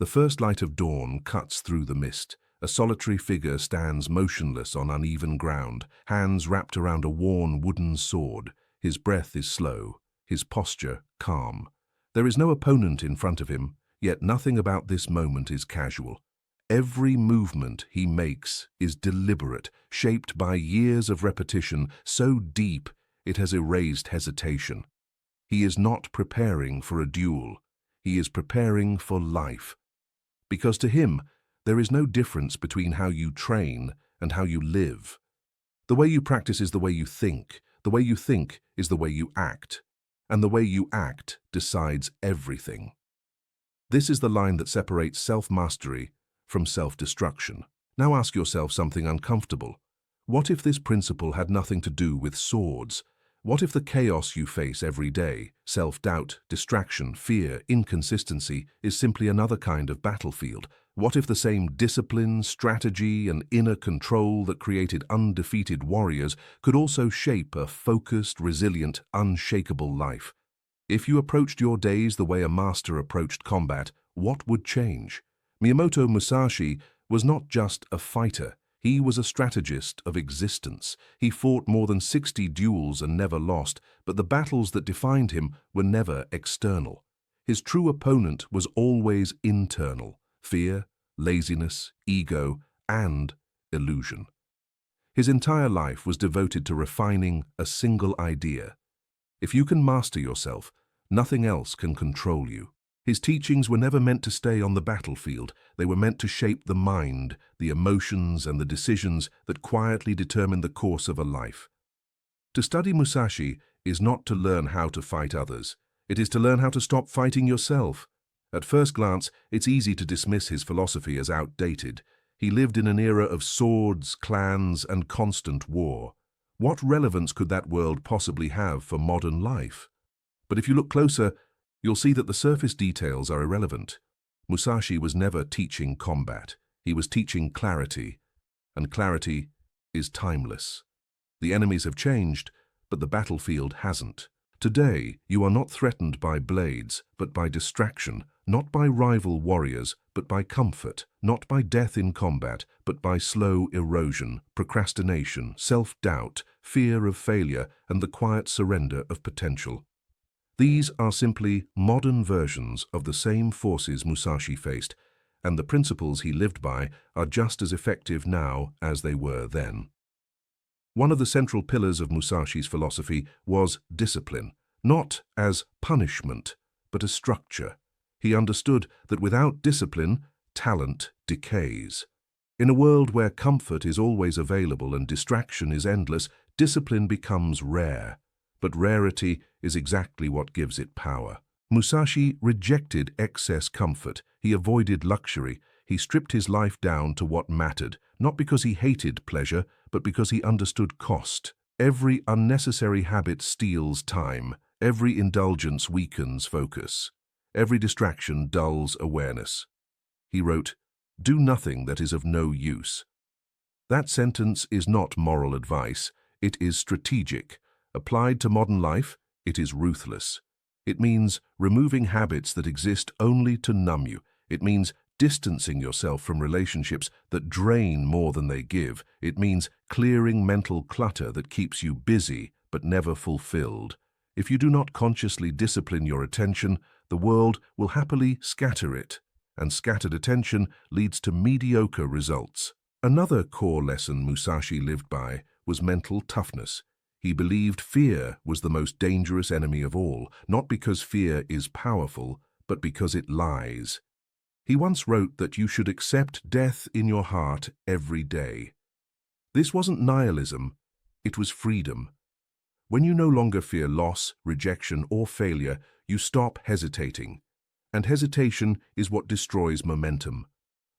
The first light of dawn cuts through the mist. A solitary figure stands motionless on uneven ground, hands wrapped around a worn wooden sword. His breath is slow, his posture calm. There is no opponent in front of him, yet nothing about this moment is casual. Every movement he makes is deliberate, shaped by years of repetition so deep it has erased hesitation. He is not preparing for a duel. He is preparing for life. Because to him, there is no difference between how you train and how you live. The way you practice is the way you think. The way you think is the way you act. And the way you act decides everything. This is the line that separates self-mastery from self-destruction. Now ask yourself something uncomfortable. What if this principle had nothing to do with swords? What if the chaos you face every day, self-doubt, distraction, fear, inconsistency, is simply another kind of battlefield? What if the same discipline, strategy, and inner control that created undefeated warriors could also shape a focused, resilient, unshakable life? If you approached your days the way a master approached combat, what would change? Miyamoto Musashi was not just a fighter. He was a strategist of existence. He fought more than 60 duels and never lost, but the battles that defined him were never external. His true opponent was always internal: fear, laziness, ego, and illusion. His entire life was devoted to refining a single idea. If you can master yourself, nothing else can control you. His teachings were never meant to stay on the battlefield. They were meant to shape the mind, the emotions, and the decisions that quietly determine the course of a life. To study Musashi is not to learn how to fight others. It is to learn how to stop fighting yourself. At first glance, it's easy to dismiss his philosophy as outdated. He lived in an era of swords, clans, and constant war. What relevance could that world possibly have for modern life? But if you look closer, you'll see that the surface details are irrelevant. Musashi was never teaching combat. He was teaching clarity, and clarity is timeless. The enemies have changed, but the battlefield hasn't. Today, you are not threatened by blades, but by distraction, not by rival warriors, but by comfort, not by death in combat, but by slow erosion, procrastination, self-doubt, fear of failure, and the quiet surrender of potential. These are simply modern versions of the same forces Musashi faced, and the principles he lived by are just as effective now as they were then. One of the central pillars of Musashi's philosophy was discipline, not as punishment, but as structure. He understood that without discipline, talent decays. In a world where comfort is always available and distraction is endless, discipline becomes rare. But rarity is exactly what gives it power. Musashi rejected excess comfort. He avoided luxury. He stripped his life down to what mattered, not because he hated pleasure, but because he understood cost. Every unnecessary habit steals time. Every indulgence weakens focus. Every distraction dulls awareness. He wrote, "Do nothing that is of no use." That sentence is not moral advice. It is strategic. Applied to modern life, it is ruthless. It means removing habits that exist only to numb you. It means distancing yourself from relationships that drain more than they give. It means clearing mental clutter that keeps you busy but never fulfilled. If you do not consciously discipline your attention, the world will happily scatter it, and scattered attention leads to mediocre results. Another core lesson Musashi lived by was mental toughness. He believed fear was the most dangerous enemy of all, not because fear is powerful, but because it lies. He once wrote that you should accept death in your heart every day. This wasn't nihilism, it was freedom. When you no longer fear loss, rejection, or failure, you stop hesitating. And hesitation is what destroys momentum.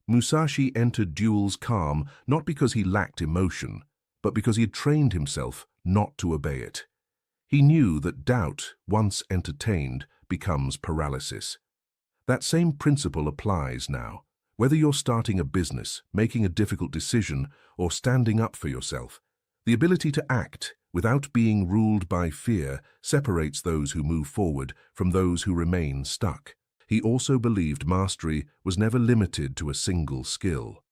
Musashi entered duels calm, not because he lacked emotion, but because he had trained himself not to obey it. He knew that doubt, once entertained, becomes paralysis. That same principle applies now. Whether you're starting a business, making a difficult decision, or standing up for yourself, the ability to act without being ruled by fear separates those who move forward from those who remain stuck. he also believed mastery was never limited to a single skill.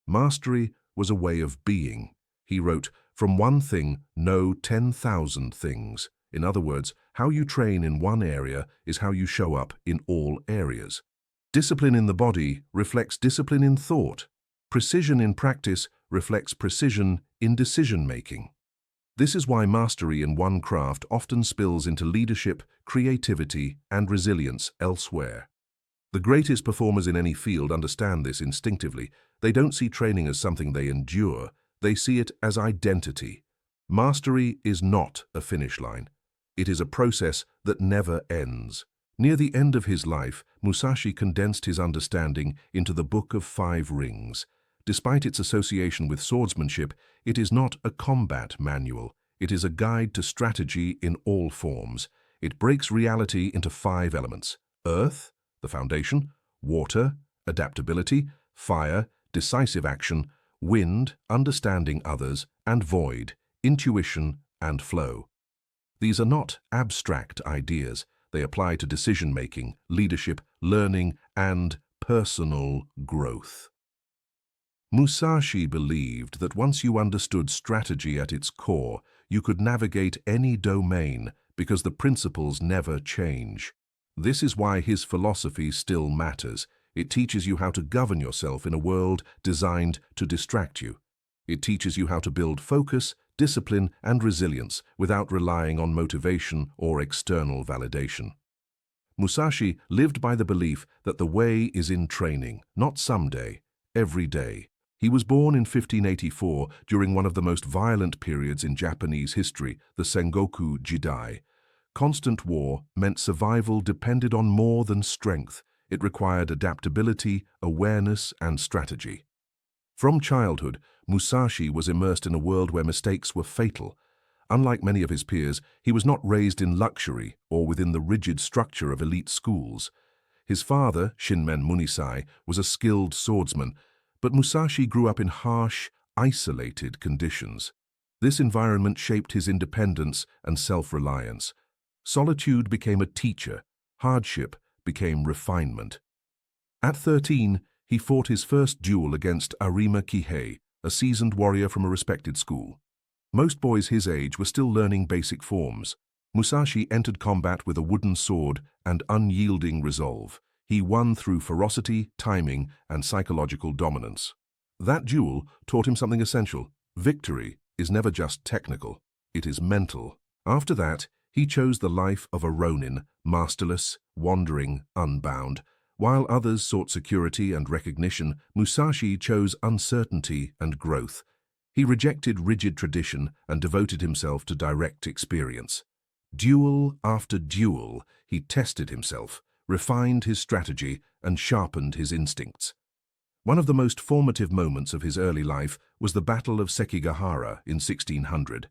Mastery was a way of being. He wrote, "From one thing, know 10,000 things." In other words, how you train in one area is how you show up in all areas. Discipline in the body reflects discipline in thought. Precision in practice reflects precision in decision-making. This is why mastery in one craft often spills into leadership, creativity, and resilience elsewhere. The greatest performers in any field understand this instinctively. They don't see training as something they endure, they see it as identity. Mastery is not a finish line. It is a process that never ends. Near the end of his life, Musashi condensed his understanding into the Book of 5 Rings. Despite its association with swordsmanship, it is not a combat manual. It is a guide to strategy in all forms. It breaks reality into 5 elements: earth, the foundation; water, adaptability; fire, decisive action; wind, understanding others; and void, intuition and flow. These are not abstract ideas. They apply to decision-making, leadership, learning, and personal growth. Musashi believed that once you understood strategy at its core, you could navigate any domain because the principles never change. This is why his philosophy still matters. It teaches you how to govern yourself in a world designed to distract you. It teaches you how to build focus, discipline, and resilience without relying on motivation or external validation. Musashi lived by the belief that the way is in training, not someday, every day. He was born in 1584 during one of the most violent periods in Japanese history, the Sengoku Jidai. Constant war meant survival depended on more than strength. It required adaptability, awareness, and strategy. From childhood, Musashi was immersed in a world where mistakes were fatal. Unlike many of his peers, he was not raised in luxury or within the rigid structure of elite schools. His father, Shinmen Munisai, was a skilled swordsman, but Musashi grew up in harsh, isolated conditions. This environment shaped his independence and self-reliance. Solitude became a teacher. Hardship became refinement. At 13, he fought his first duel against Arima Kihei, a seasoned warrior from a respected school. Most boys his age were still learning basic forms. Musashi entered combat with a wooden sword and unyielding resolve. He won through ferocity, timing, and psychological dominance. That duel taught him something essential. Victory is never just technical, it is mental. After that, he chose the life of a ronin, masterless, wandering, unbound. While others sought security and recognition, Musashi chose uncertainty and growth. He rejected rigid tradition and devoted himself to direct experience. Duel after duel, he tested himself, refined his strategy, and sharpened his instincts. One of the most formative moments of his early life was the Battle of Sekigahara in 1600.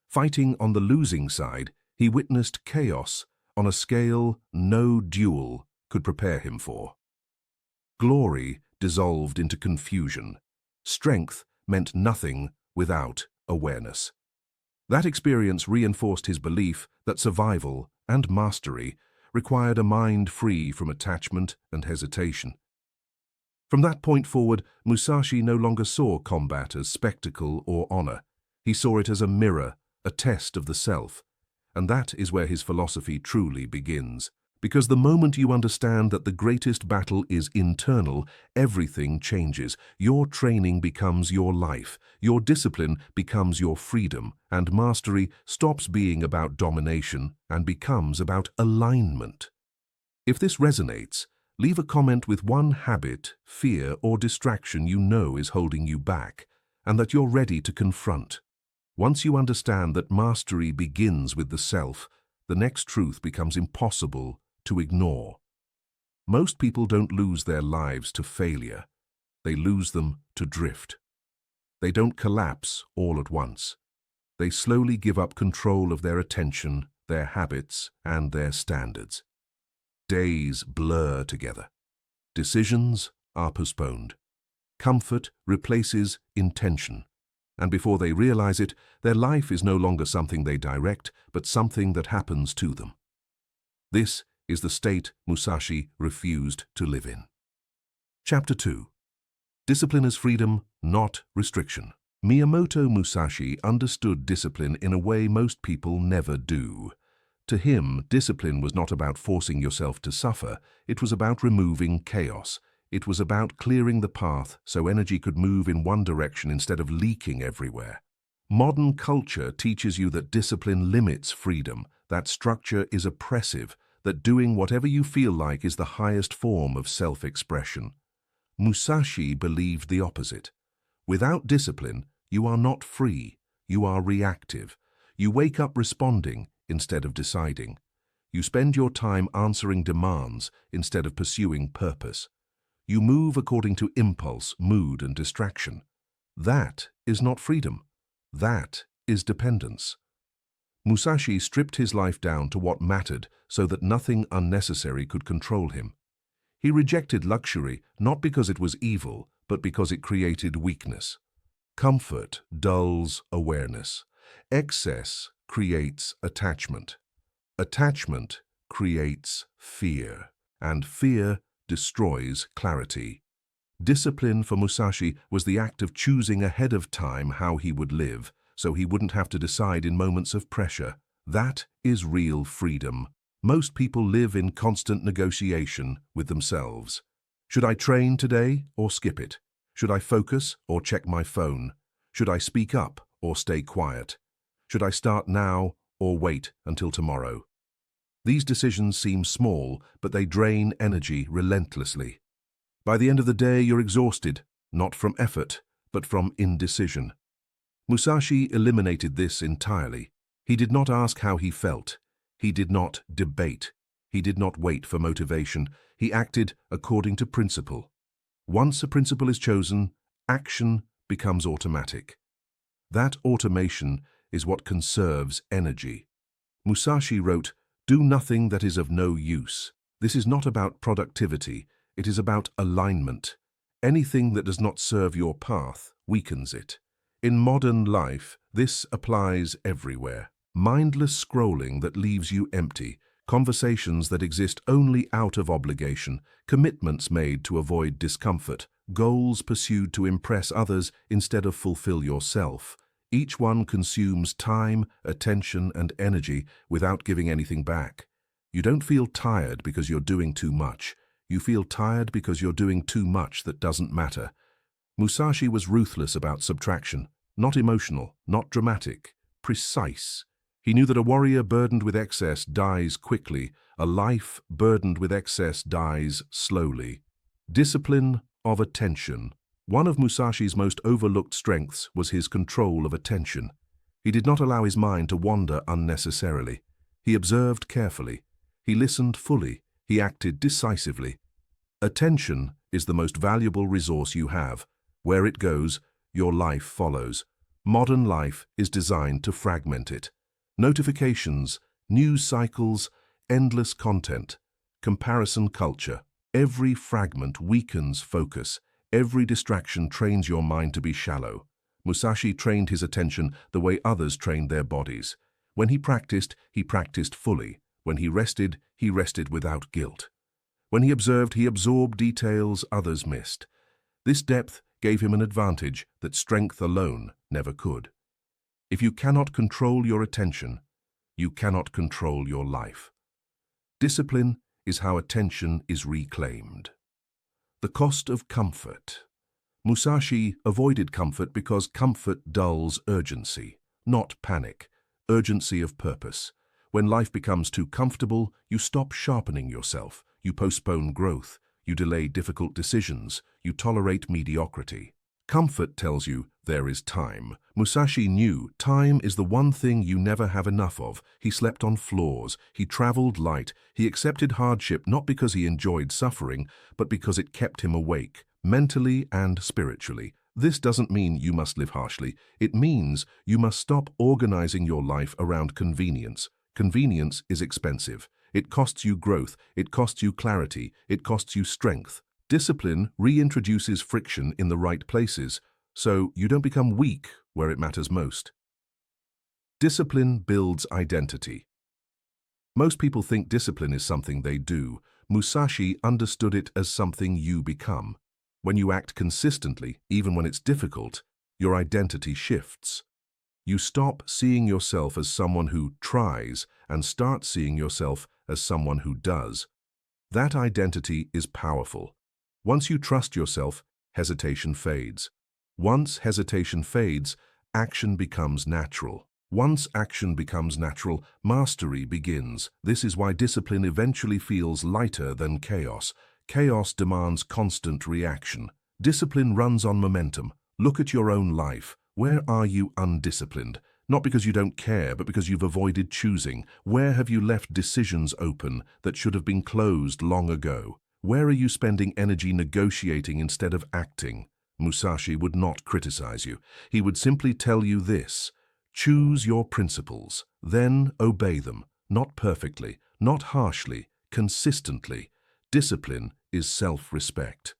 Fighting on the losing side, he witnessed chaos on a scale no duel could prepare him for. Glory dissolved into confusion. Strength meant nothing without awareness. That experience reinforced his belief that survival and mastery required a mind free from attachment and hesitation. From that point forward, Musashi no longer saw combat as spectacle or honor. He saw it as a mirror, a test of the self. And that is where his philosophy truly begins. Because the moment you understand that the greatest battle is internal, everything changes. Your training becomes your life, your discipline becomes your freedom, and mastery stops being about domination and becomes about alignment. If this resonates, leave a comment with one habit, fear, or distraction you know is holding you back, and that you're ready to confront. Once you understand that mastery begins with the self, the next truth becomes impossible to ignore. Most people don't lose their lives to failure. They lose them to drift. They don't collapse all at once. They slowly give up control of their attention, their habits, and their standards. Days blur together. Decisions are postponed. Comfort replaces intention. And before they realize it, their life is no longer something they direct, but something that happens to them. This is the state Musashi refused to live in. Chapter 2. Discipline as freedom, not restriction. Miyamoto Musashi understood discipline in a way most people never do. To him, discipline was not about forcing yourself to suffer, it was about removing chaos. It was about clearing the path so energy could move in one direction instead of leaking everywhere. Modern culture teaches you that discipline limits freedom, that structure is oppressive, that doing whatever you feel like is the highest form of self-expression. Musashi believed the opposite. Without discipline, you are not free, you are reactive. You wake up responding instead of deciding. You spend your time answering demands instead of pursuing purpose. You move according to impulse, mood, and distraction. That is not freedom. That is dependence. Musashi stripped his life down to what mattered so that nothing unnecessary could control him. He rejected luxury not because it was evil, but because it created weakness. Comfort dulls awareness. Excess creates attachment. Attachment creates fear, and fear destroys clarity. Discipline for Musashi was the act of choosing ahead of time how he would live, so he wouldn't have to decide in moments of pressure. That is real freedom. Most people live in constant negotiation with themselves. Should I train today or skip it? Should I focus or check my phone? Should I speak up or stay quiet? Should I start now or wait until tomorrow? These decisions seem small, but they drain energy relentlessly. By the end of the day, you're exhausted, not from effort, but from indecision. Musashi eliminated this entirely. He did not ask how he felt. He did not debate. He did not wait for motivation. He acted according to principle. Once a principle is chosen, action becomes automatic. That automation is what conserves energy. Musashi wrote, "Do nothing that is of no use." This is not about productivity, it is about alignment. Anything that does not serve your path weakens it. In modern life, this applies everywhere. Mindless scrolling that leaves you empty, conversations that exist only out of obligation, commitments made to avoid discomfort, goals pursued to impress others instead of fulfill yourself. Each one consumes time, attention, and energy without giving anything back. You don't feel tired because you're doing too much. You feel tired because you're doing too much that doesn't matter. Musashi was ruthless about subtraction, not emotional, not dramatic, precise. He knew that a warrior burdened with excess dies quickly, a life burdened with excess dies slowly. Discipline of attention. One of Musashi's most overlooked strengths was his control of attention. He did not allow his mind to wander unnecessarily. He observed carefully. He listened fully. He acted decisively. Attention is the most valuable resource you have. Where it goes, your life follows. Modern life is designed to fragment it. Notifications, news cycles, endless content, comparison culture. Every fragment weakens focus. Every distraction trains your mind to be shallow. Musashi trained his attention the way others trained their bodies. When he practiced fully. When he rested without guilt. When he absorbed details others missed. This depth gave him an advantage that strength alone never could. If you cannot control your attention, you cannot control your life. Discipline is how attention is reclaimed. The cost of comfort. Musashi avoided comfort because comfort dulls urgency, not panic, urgency of purpose. When life becomes too comfortable, you stop sharpening yourself, you postpone growth, you delay difficult decisions, you tolerate mediocrity. Comfort tells you there is time. Musashi knew time is the one thing you never have enough of. He slept on floors, he traveled light, he accepted hardship not because he enjoyed suffering, but because it kept him awake, mentally and spiritually. This doesn't mean you must live harshly. It means you must stop organizing your life around convenience. Convenience is expensive. It costs you growth, it costs you clarity, it costs you strength. Discipline reintroduces friction in the right places, so you don't become weak where it matters most. Discipline builds identity. Most people think discipline is something they do. Musashi understood it as something you become. When you act consistently, even when it's difficult, your identity shifts. You stop seeing yourself as someone who tries and start seeing yourself as someone who does. That identity is powerful. Once you trust yourself, hesitation fades. Once hesitation fades, action becomes natural. Once action becomes natural, mastery begins. This is why discipline eventually feels lighter than chaos. Chaos demands constant reaction. Discipline runs on momentum. Look at your own life. Where are you undisciplined? Not because you don't care, but because you've avoided choosing. Where have you left decisions open that should have been closed long ago? Where are you spending energy negotiating instead of acting? Musashi would not criticize you. He would simply tell you this: choose your principles, then obey them, not perfectly, not harshly, consistently. Discipline is self-respect.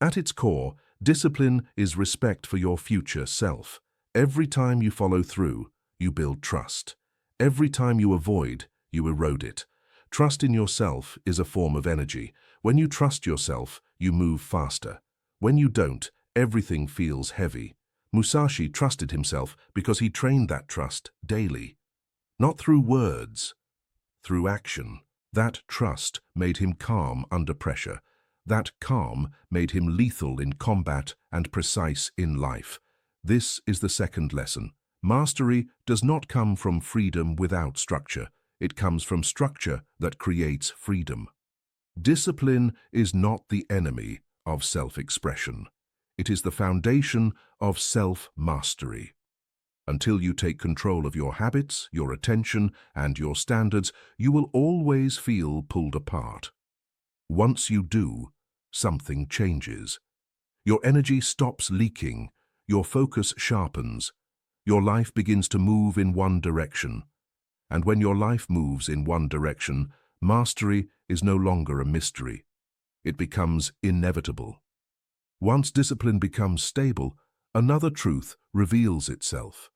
At its core, discipline is respect for your future self. Every time you follow through, you build trust. Every time you avoid, you erode it. Trust in yourself is a form of energy. When you trust yourself, you move faster. When you don't, everything feels heavy. Musashi trusted himself because he trained that trust daily. Not through words, through action. That trust made him calm under pressure. That calm made him lethal in combat and precise in life. This is the second lesson. Mastery does not come from freedom without structure. It comes from structure that creates freedom. Discipline is not the enemy of self-expression. It is the foundation of self-mastery. Until you take control of your habits, your attention, and your standards, you will always feel pulled apart. Once you do, something changes. Your energy stops leaking, your focus sharpens, your life begins to move in one direction. And when your life moves in one direction, mastery is no longer a mystery. It becomes inevitable. Once discipline becomes stable, another truth reveals itself,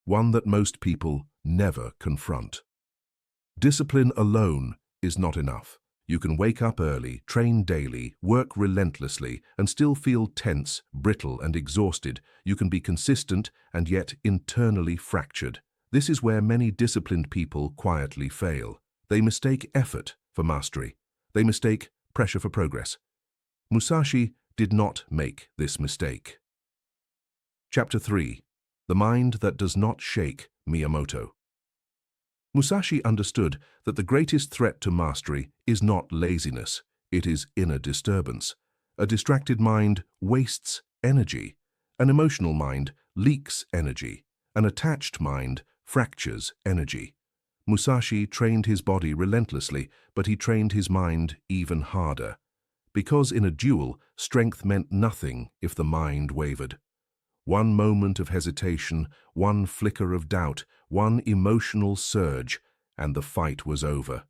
one that most people never confront. Discipline alone is not enough. You can wake up early, train daily, work relentlessly, and still feel tense, brittle, and exhausted. You can be consistent and yet internally fractured. This is where many disciplined people quietly fail. They mistake effort for mastery. They mistake pressure for progress. Musashi did not make this mistake. Chapter 3. The Mind That Does Not Shake, Miyamoto. Musashi understood that the greatest threat to mastery is not laziness, it is inner disturbance. A distracted mind wastes energy. An emotional mind leaks energy. An attached mind fractures energy. Musashi trained his body relentlessly, but he trained his mind even harder. Because in a duel, strength meant nothing if the mind wavered. One moment of hesitation, one flicker of doubt, one emotional surge, and the fight was over.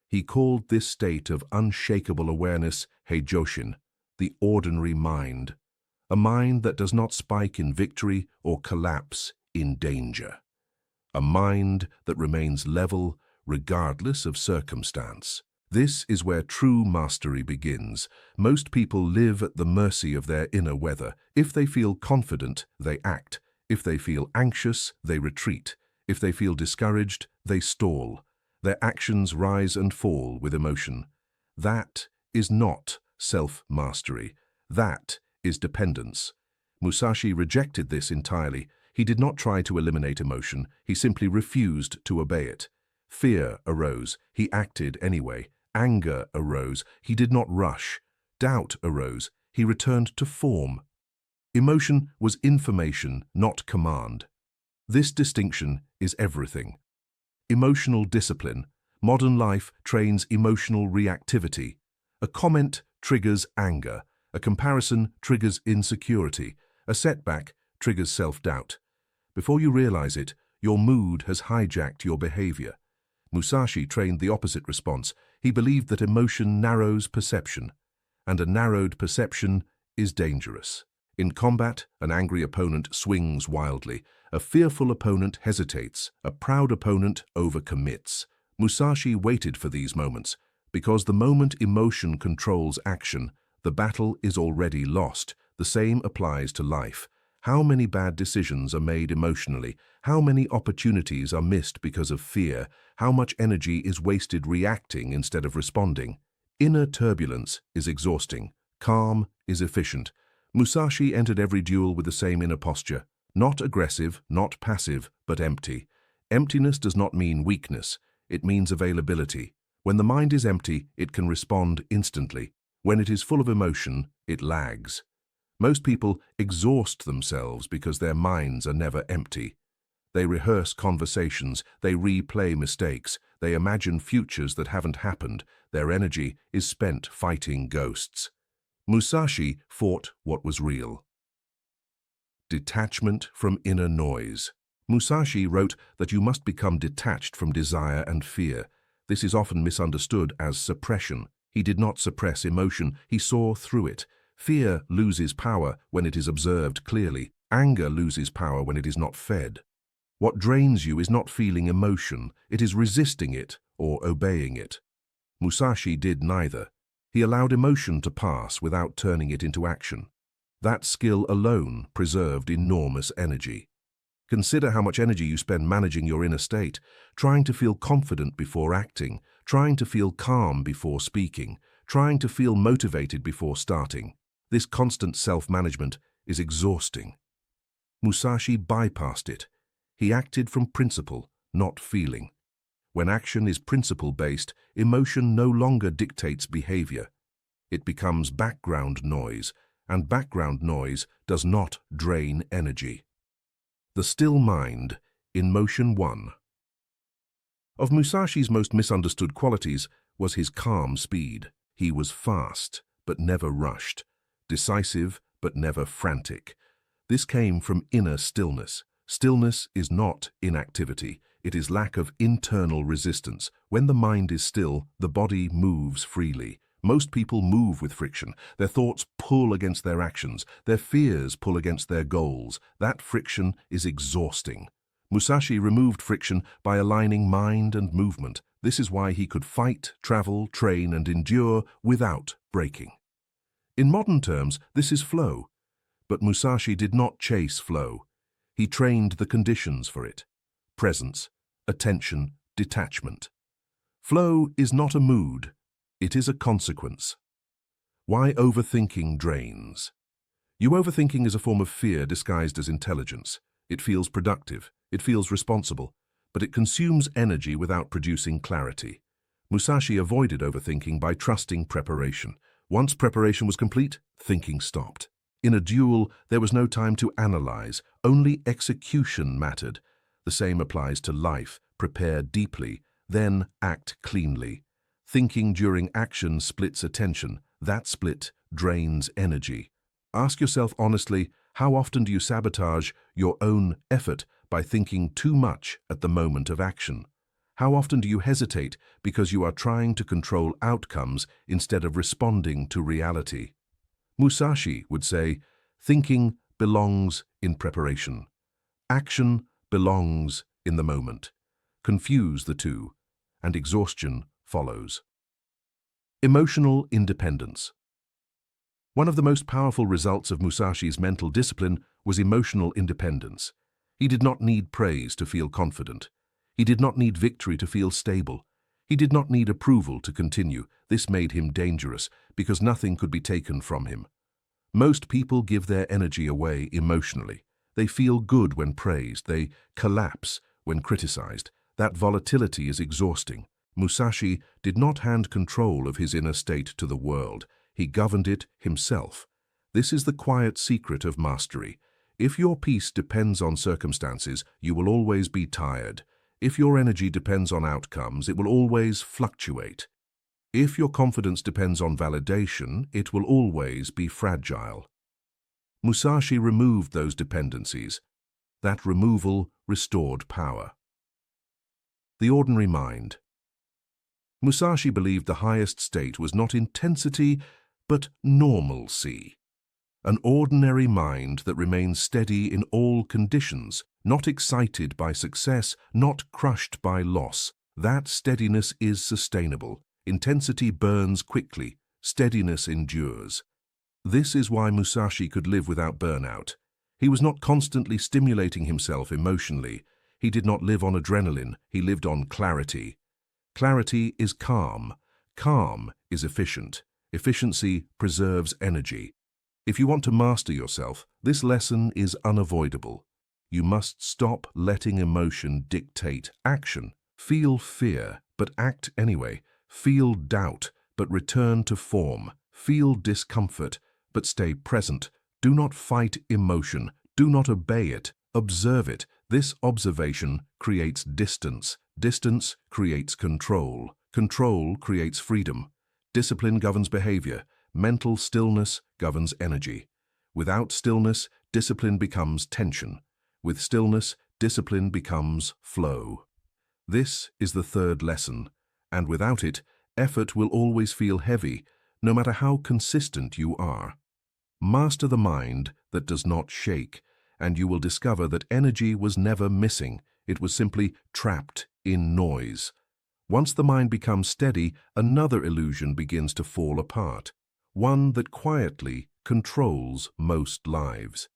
He called this state of unshakable awareness heijoshin, the ordinary mind, a mind that does not spike in victory or collapse in danger, a mind that remains level regardless of circumstance. This is where true mastery begins. Most people live at the mercy of their inner weather. If they feel confident, they act. If they feel anxious, they retreat. If they feel discouraged, they stall. Their actions rise and fall with emotion. That is not self-mastery. That is dependence. Musashi rejected this entirely. He did not try to eliminate emotion. He simply refused to obey it. Fear arose. He acted anyway. Anger arose. He did not rush. Doubt arose. He returned to form. Emotion was information, not command. This distinction is everything. Emotional discipline. Modern life trains emotional reactivity. A comment triggers anger. A comparison triggers insecurity. A setback triggers self-doubt. Before you realize it, your mood has hijacked your behavior. Musashi trained the opposite response. He believed that emotion narrows perception, and a narrowed perception is dangerous. In combat, an angry opponent swings wildly. A fearful opponent hesitates. A proud opponent overcommits. Musashi waited for these moments, because the moment emotion controls action, the battle is already lost. The same applies to life. How many bad decisions are made emotionally? How many opportunities are missed because of fear? How much energy is wasted reacting instead of responding? Inner turbulence is exhausting. Calm is efficient. Musashi entered every duel with the same inner posture. Not aggressive, not passive, but empty. Emptiness does not mean weakness. It means availability. When the mind is empty, it can respond instantly. When it is full of emotion, it lags. Most people exhaust themselves because their minds are never empty. They rehearse conversations, they replay mistakes, they imagine futures that haven't happened. Their energy is spent fighting ghosts. Musashi fought what was real. Detachment from inner noise. Musashi wrote that you must become detached from desire and fear. This is often misunderstood as suppression. He did not suppress emotion, he saw through it. Fear loses power when it is observed clearly. Anger loses power when it is not fed. What drains you is not feeling emotion, it is resisting it or obeying it. Musashi did neither. He allowed emotion to pass without turning it into action. That skill alone preserved enormous energy. Consider how much energy you spend managing your inner state, trying to feel confident before acting, trying to feel calm before speaking, trying to feel motivated before starting. This constant self-management is exhausting. Musashi bypassed it. He acted from principle, not feeling. When action is principle-based, emotion no longer dictates behavior. It becomes background noise, and background noise does not drain energy. The still mind, in Motion 1. Of Musashi's most misunderstood qualities was his calm speed. He was fast, but never rushed, decisive, but never frantic. This came from inner stillness. Stillness is not inactivity, it is lack of internal resistance. When the mind is still, the body moves freely. Most people move with friction. Their thoughts pull against their actions. Their fears pull against their goals. That friction is exhausting. Musashi removed friction by aligning mind and movement. This is why he could fight, travel, train, and endure without breaking. In modern terms, this is flow. But Musashi did not chase flow. He trained the conditions for it. Presence, attention, detachment. Flow is not a mood. It is a consequence. Why overthinking drains? Overthinking is a form of fear disguised as intelligence. It feels productive, it feels responsible, but it consumes energy without producing clarity. Musashi avoided overthinking by trusting preparation. Once preparation was complete, thinking stopped. In a duel, there was no time to analyze, only execution mattered. The same applies to life. Prepare deeply, then act cleanly. Thinking during action splits attention. That split drains energy. Ask yourself honestly, how often do you sabotage your own effort by thinking too much at the moment of action? How often do you hesitate because you are trying to control outcomes instead of responding to reality? Musashi would say, thinking belongs in preparation. Action belongs in the moment. Confuse the two, and exhaustion follows. Emotional independence. One of the most powerful results of Musashi's mental discipline was emotional independence. He did not need praise to feel confident. He did not need victory to feel stable. He did not need approval to continue. This made him dangerous because nothing could be taken from him. Most people give their energy away emotionally. They feel good when praised. They collapse when criticized. That volatility is exhausting. Musashi did not hand control of his inner state to the world. He governed it himself. This is the quiet secret of mastery. If your peace depends on circumstances, you will always be tired. If your energy depends on outcomes, it will always fluctuate. If your confidence depends on validation, it will always be fragile. Musashi removed those dependencies. That removal restored power. The ordinary mind. Musashi believed the highest state was not intensity, but normalcy. An ordinary mind that remains steady in all conditions, not excited by success, not crushed by loss. That steadiness is sustainable. Intensity burns quickly. Steadiness endures. This is why Musashi could live without burnout. He was not constantly stimulating himself emotionally. He did not live on adrenaline. He lived on clarity. Clarity is calm. Calm is efficient. Efficiency preserves energy. If you want to master yourself, this lesson is unavoidable. You must stop letting emotion dictate action. Feel fear, but act anyway. Feel doubt, but return to form. Feel discomfort, but stay present. Do not fight emotion. Do not obey it. Observe it. This observation creates distance. Distance creates control. Control creates freedom. Discipline governs behavior. Mental stillness governs energy. Without stillness, discipline becomes tension. With stillness, discipline becomes flow. This is the third lesson, and without it, effort will always feel heavy, no matter how consistent you are. Master the mind that does not shake, and you will discover that energy was never missing. It was simply trapped in noise. Once the mind becomes steady, another illusion begins to fall apart, one that quietly controls most lives.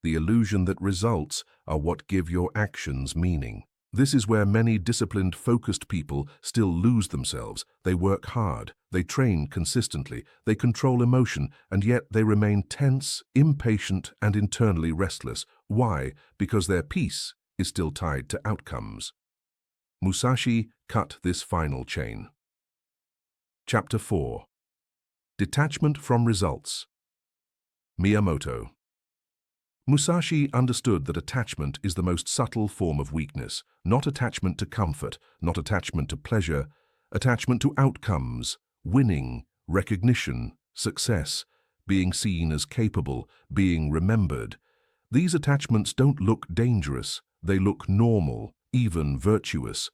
The illusion that results are what give your actions meaning. This is where many disciplined, focused people still lose themselves. They work hard, they train consistently, they control emotion, and yet they remain tense, impatient, and internally restless. Why? Because their peace is still tied to outcomes. Musashi cut this final chain. Chapter 4. Detachment from Results. Miyamoto. Musashi understood that attachment is the most subtle form of weakness, not attachment to comfort, not attachment to pleasure, attachment to outcomes, winning, recognition, success, being seen as capable, being remembered. These attachments don't look dangerous, they look normal, even virtuous.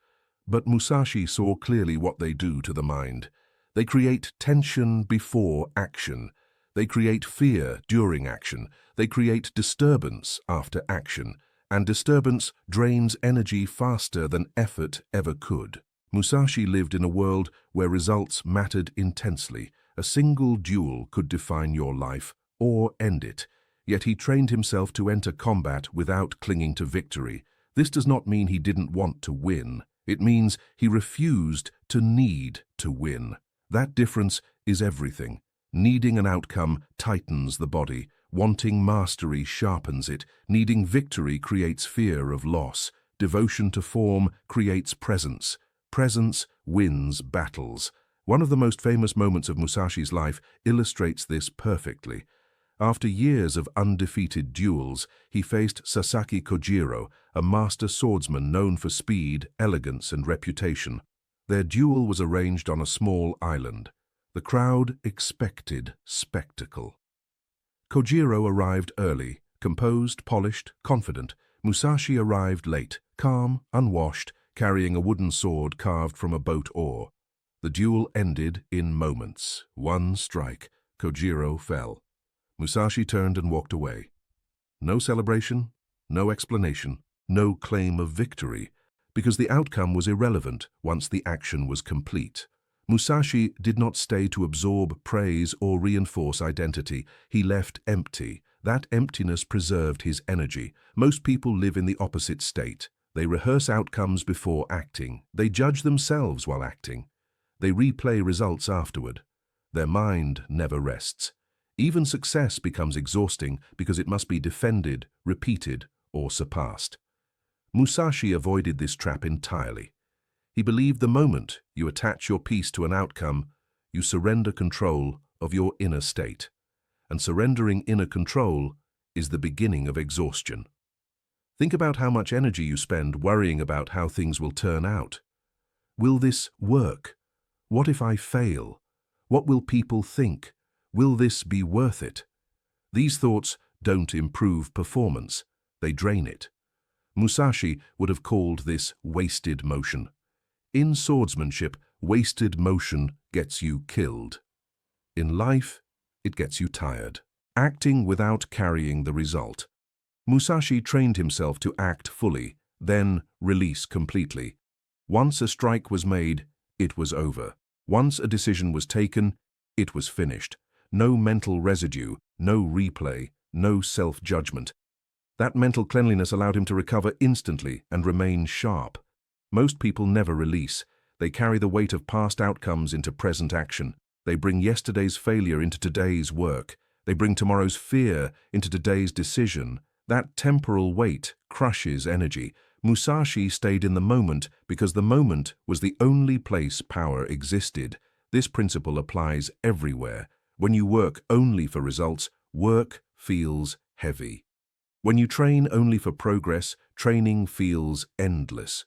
But Musashi saw clearly what they do to the mind. They create tension before action. They create fear during action. They create disturbance after action. And disturbance drains energy faster than effort ever could. Musashi lived in a world where results mattered intensely. A single duel could define your life or end it. Yet he trained himself to enter combat without clinging to victory. This does not mean he didn't want to win. It means he refused to need to win. That difference is everything. Needing an outcome tightens the body. Wanting mastery sharpens it. Needing victory creates fear of loss. Devotion to form creates presence. Presence wins battles. One of the most famous moments of Musashi's life illustrates this perfectly. After years of undefeated duels, he faced Sasaki Kojiro, a master swordsman known for speed, elegance, and reputation. Their duel was arranged on a small island. The crowd expected spectacle. Kojiro arrived early, composed, polished, confident. Musashi arrived late, calm, unwashed, carrying a wooden sword carved from a boat oar. The duel ended in moments. One strike. Kojiro fell. Musashi turned and walked away. No celebration, no explanation, no claim of victory, because the outcome was irrelevant once the action was complete. Musashi did not stay to absorb praise or reinforce identity. He left empty. That emptiness preserved his energy. Most people live in the opposite state. They rehearse outcomes before acting. They judge themselves while acting. They replay results afterward. Their mind never rests. Even success becomes exhausting because it must be defended, repeated, or surpassed. Musashi avoided this trap entirely. He believed the moment you attach your peace to an outcome, you surrender control of your inner state. And surrendering inner control is the beginning of exhaustion. Think about how much energy you spend worrying about how things will turn out. Will this work? What if I fail? What will people think? Will this be worth it? These thoughts don't improve performance, they drain it. Musashi would have called this wasted motion. In swordsmanship, wasted motion gets you killed. In life, it gets you tired. Acting without carrying the result. Musashi trained himself to act fully, then release completely. Once a strike was made, it was over. Once a decision was taken, it was finished. No mental residue, no replay, no self-judgment. That mental cleanliness allowed him to recover instantly and remain sharp. Most people never release. They carry the weight of past outcomes into present action. They bring yesterday's failure into today's work. They bring tomorrow's fear into today's decision. That temporal weight crushes energy. Musashi stayed in the moment because the moment was the only place power existed. This principle applies everywhere. When you work only for results, work feels heavy. When you train only for progress, training feels endless.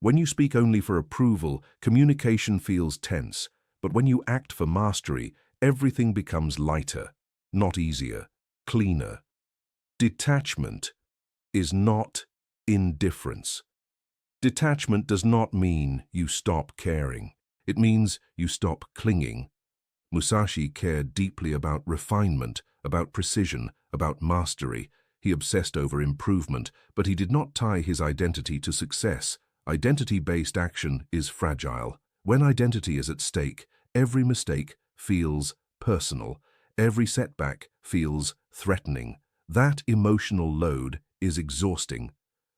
When you speak only for approval, communication feels tense. But when you act for mastery, everything becomes lighter, not easier, cleaner. Detachment is not indifference. Detachment does not mean you stop caring. It means you stop clinging. Musashi cared deeply about refinement, about precision, about mastery. He obsessed over improvement, but he did not tie his identity to success. Identity-based action is fragile. When identity is at stake, every mistake feels personal. Every setback feels threatening. That emotional load is exhausting.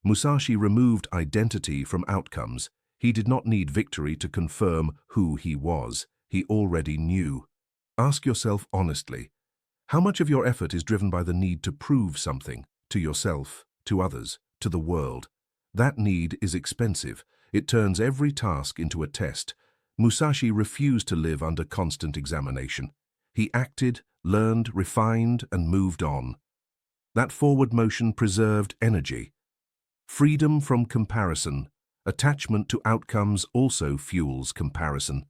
Musashi removed identity from outcomes. He did not need victory to confirm who he was. He already knew. Ask yourself honestly, how much of your effort is driven by the need to prove something to yourself, to others, to the world? That need is expensive. It turns every task into a test. Musashi refused to live under constant examination. He acted, learned, refined, and moved on. That forward motion preserved energy. Freedom from comparison. Attachment to outcomes also fuels comparison.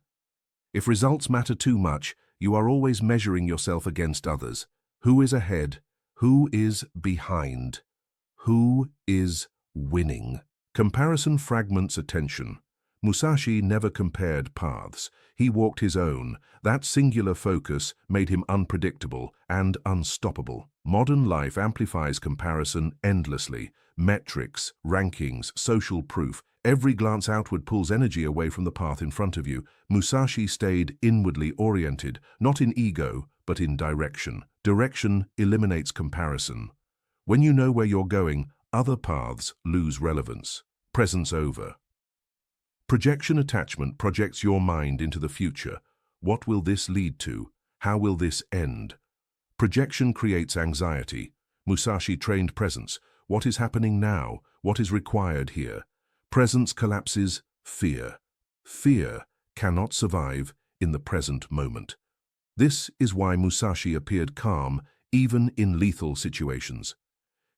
If results matter too much, you are always measuring yourself against others. Who is ahead? Who is behind? Who is winning? Comparison fragments attention. Musashi never compared paths. He walked his own. That singular focus made him unpredictable and unstoppable. Modern life amplifies comparison endlessly. Metrics, rankings, social proof. Every glance outward pulls energy away from the path in front of you. Musashi stayed inwardly oriented, not in ego, but in direction. Direction eliminates comparison. When you know where you're going, other paths lose relevance. Presence over. Projection attachment projects your mind into the future. What will this lead to? How will this end? Projection creates anxiety. Musashi trained presence. What is happening now? What is required here? Presence collapses fear. Fear cannot survive in the present moment. This is why Musashi appeared calm even in lethal situations.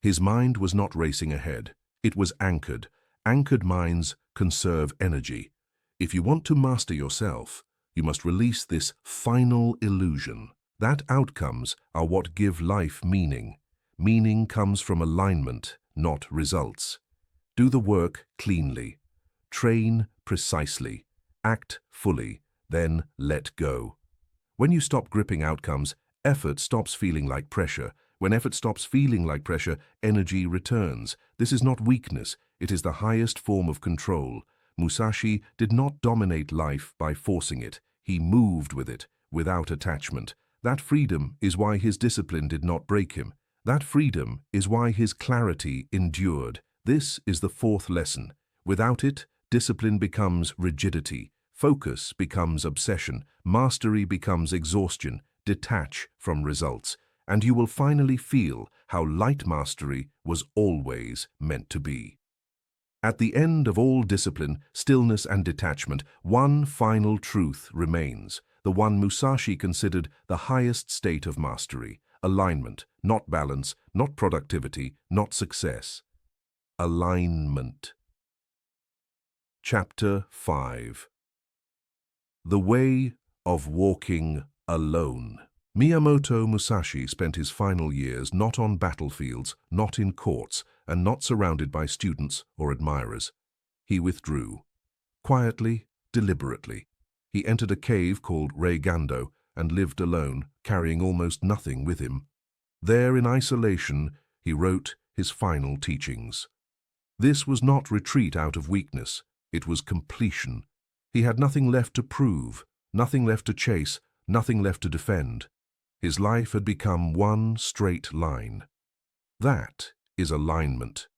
His mind was not racing ahead. It was anchored. Anchored minds conserve energy. If you want to master yourself, you must release this final illusion that outcomes are what give life meaning. Meaning comes from alignment, not results. Do the work cleanly. Train precisely. Act fully. Then let go. When you stop gripping outcomes, effort stops feeling like pressure. When effort stops feeling like pressure, energy returns. This is not weakness. It is the highest form of control. Musashi did not dominate life by forcing it. He moved with it, without attachment. That freedom is why his discipline did not break him. That freedom is why his clarity endured. This is the fourth lesson. Without it, discipline becomes rigidity. Focus becomes obsession. Mastery becomes exhaustion. Detach from results. And you will finally feel how light mastery was always meant to be. At the end of all discipline, stillness and detachment, one final truth remains, the one Musashi considered the highest state of mastery. Alignment, not balance, not productivity, not success. Alignment. Chapter 5. The Way of Walking Alone. Miyamoto Musashi spent his final years not on battlefields, not in courts, and not surrounded by students or admirers. He withdrew. Quietly, deliberately. He entered a cave called Reigando and lived alone, carrying almost nothing with him. There, in isolation, he wrote his final teachings. This was not retreat out of weakness. It was completion. He had nothing left to prove, nothing left to chase, nothing left to defend. His life had become one straight line. That is alignment.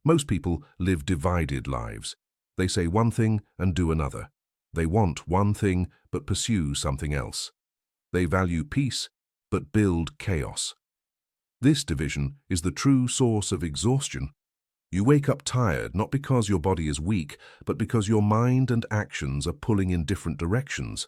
Most people live divided lives. They say one thing and do another. They want one thing but pursue something else. They value peace but build chaos. This division is the true source of exhaustion. You wake up tired not because your body is weak, but because your mind and actions are pulling in different directions.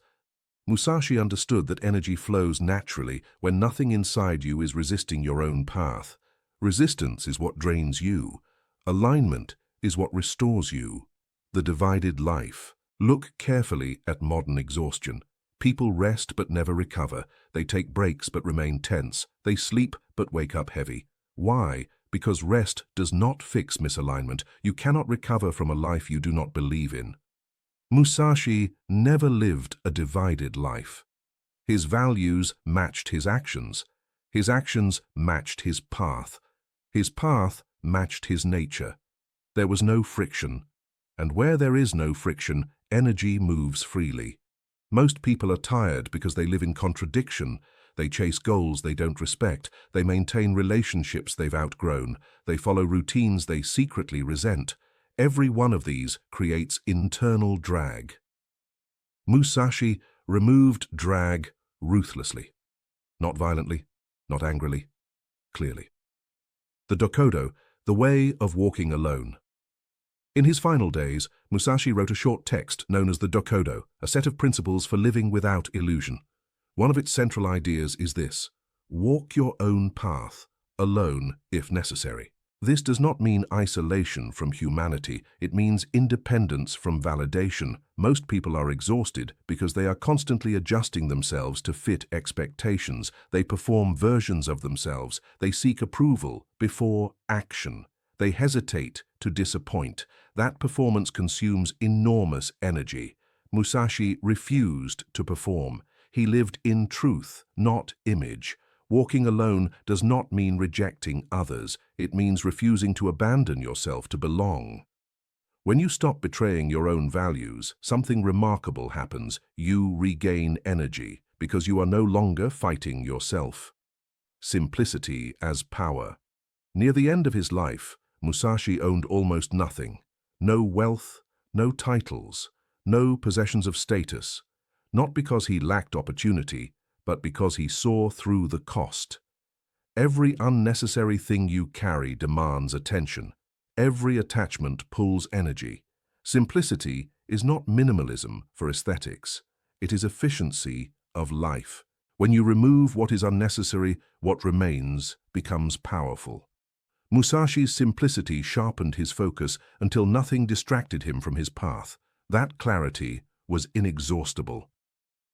Musashi understood that energy flows naturally when nothing inside you is resisting your own path. Resistance is what drains you. Alignment is what restores you. The divided life. Look carefully at modern exhaustion. People rest but never recover. They take breaks but remain tense. They sleep but wake up heavy. Why? Because rest does not fix misalignment. You cannot recover from a life you do not believe in. Musashi never lived a divided life. His values matched his actions. His actions matched his path. His path matched his nature. There was no friction. And where there is no friction, energy moves freely. Most people are tired because they live in contradiction. They chase goals they don't respect. They maintain relationships they've outgrown. They follow routines they secretly resent. Every one of these creates internal drag. Musashi removed drag ruthlessly. Not violently, not angrily, clearly. The Dokudo, the way of walking alone. In his final days, Musashi wrote a short text known as the Dokudo, a set of principles for living without illusion. One of its central ideas is this: walk your own path, alone if necessary. This does not mean isolation from humanity, it means independence from validation. Most people are exhausted because they are constantly adjusting themselves to fit expectations. They perform versions of themselves. They seek approval before action. They hesitate to disappoint. That performance consumes enormous energy. Musashi refused to perform. He lived in truth, not image. Walking alone does not mean rejecting others. It means refusing to abandon yourself to belong. When you stop betraying your own values, something remarkable happens. You regain energy because you are no longer fighting yourself. Simplicity as power. Near the end of his life, Musashi owned almost nothing. No wealth, no titles, no possessions of status. Not because he lacked opportunity, but because he saw through the cost. Every unnecessary thing you carry demands attention. Every attachment pulls energy. Simplicity is not minimalism for aesthetics. It is efficiency of life. When you remove what is unnecessary, what remains becomes powerful. Musashi's simplicity sharpened his focus until nothing distracted him from his path. That clarity was inexhaustible.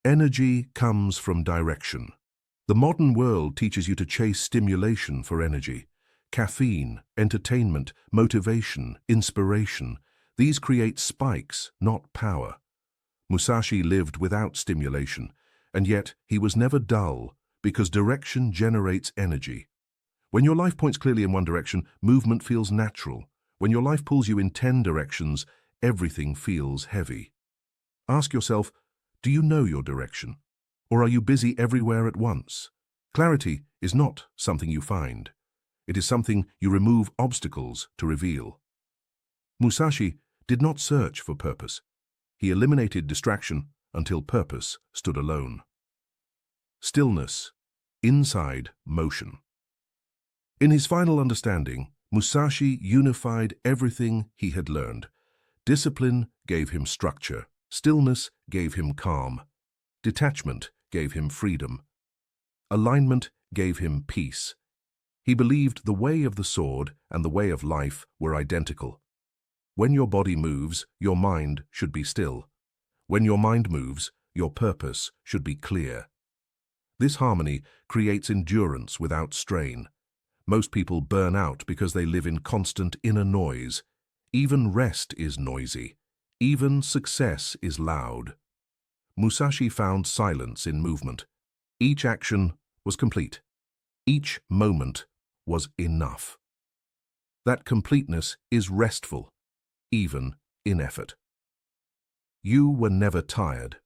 Energy comes from direction. The modern world teaches you to chase stimulation for energy. Caffeine, entertainment, motivation, inspiration. These create spikes, not power. Musashi lived without stimulation, and yet he was never dull because direction generates energy. When your life points clearly in one direction, movement feels natural. When your life pulls you in 10 directions, everything feels heavy. Ask yourself, do you know your direction? Or are you busy everywhere at once? Clarity is not something you find. It is something you remove obstacles to reveal. Musashi did not search for purpose. He eliminated distraction until purpose stood alone. Stillness, inside motion. In his final understanding, Musashi unified everything he had learned. Discipline gave him structure. Stillness gave him calm. Detachment gave him freedom. Alignment gave him peace. He believed the way of the sword and the way of life were identical. When your body moves, your mind should be still. When your mind moves, your purpose should be clear. This harmony creates endurance without strain. Most people burn out because they live in constant inner noise. Even rest is noisy. Even success is loud. Musashi found silence in movement. Each action was complete. Each moment was enough. That completeness is restful, even in effort. You were never tired.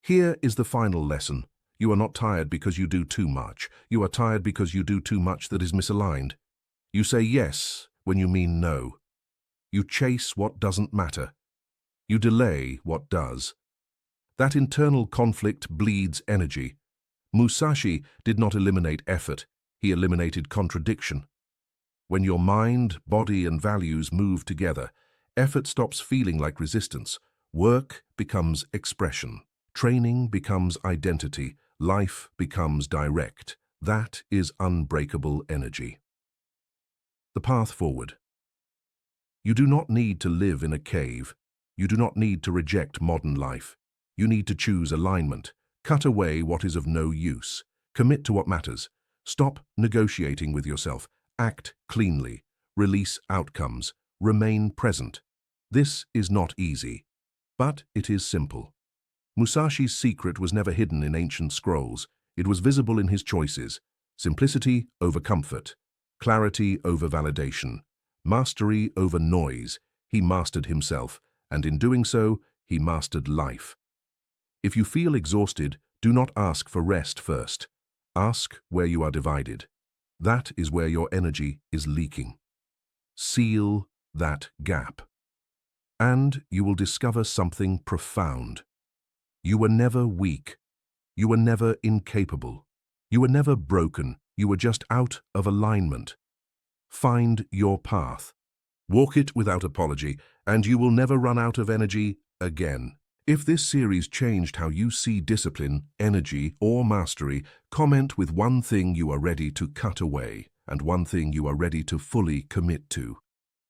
Here is the final lesson. You are not tired because you do too much. You are tired because you do too much that is misaligned. You say yes when you mean no. You chase what doesn't matter. You delay what does. That internal conflict bleeds energy. Musashi did not eliminate effort, he eliminated contradiction. When your mind, body, and values move together, effort stops feeling like resistance. Work becomes expression. Training becomes identity. Life becomes direct. That is unbreakable energy. The path forward. You do not need to live in a cave. You do not need to reject modern life. You need to choose alignment. Cut away what is of no use. Commit to what matters. Stop negotiating with yourself. Act cleanly. Release outcomes. Remain present. This is not easy, but it is simple. Musashi's secret was never hidden in ancient scrolls. It was visible in his choices. Simplicity over comfort. Clarity over validation. Mastery over noise. He mastered himself, and in doing so, he mastered life. If you feel exhausted, do not ask for rest first. Ask where you are divided. That is where your energy is leaking. Seal that gap. And you will discover something profound. You were never weak. You were never incapable. You were never broken. You were just out of alignment. Find your path. Walk it without apology, and you will never run out of energy again. If this series changed how you see discipline, energy, or mastery, comment with one thing you are ready to cut away and one thing you are ready to fully commit to.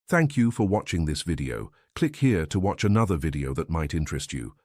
Thank you for watching this video. Click here to watch another video that might interest you.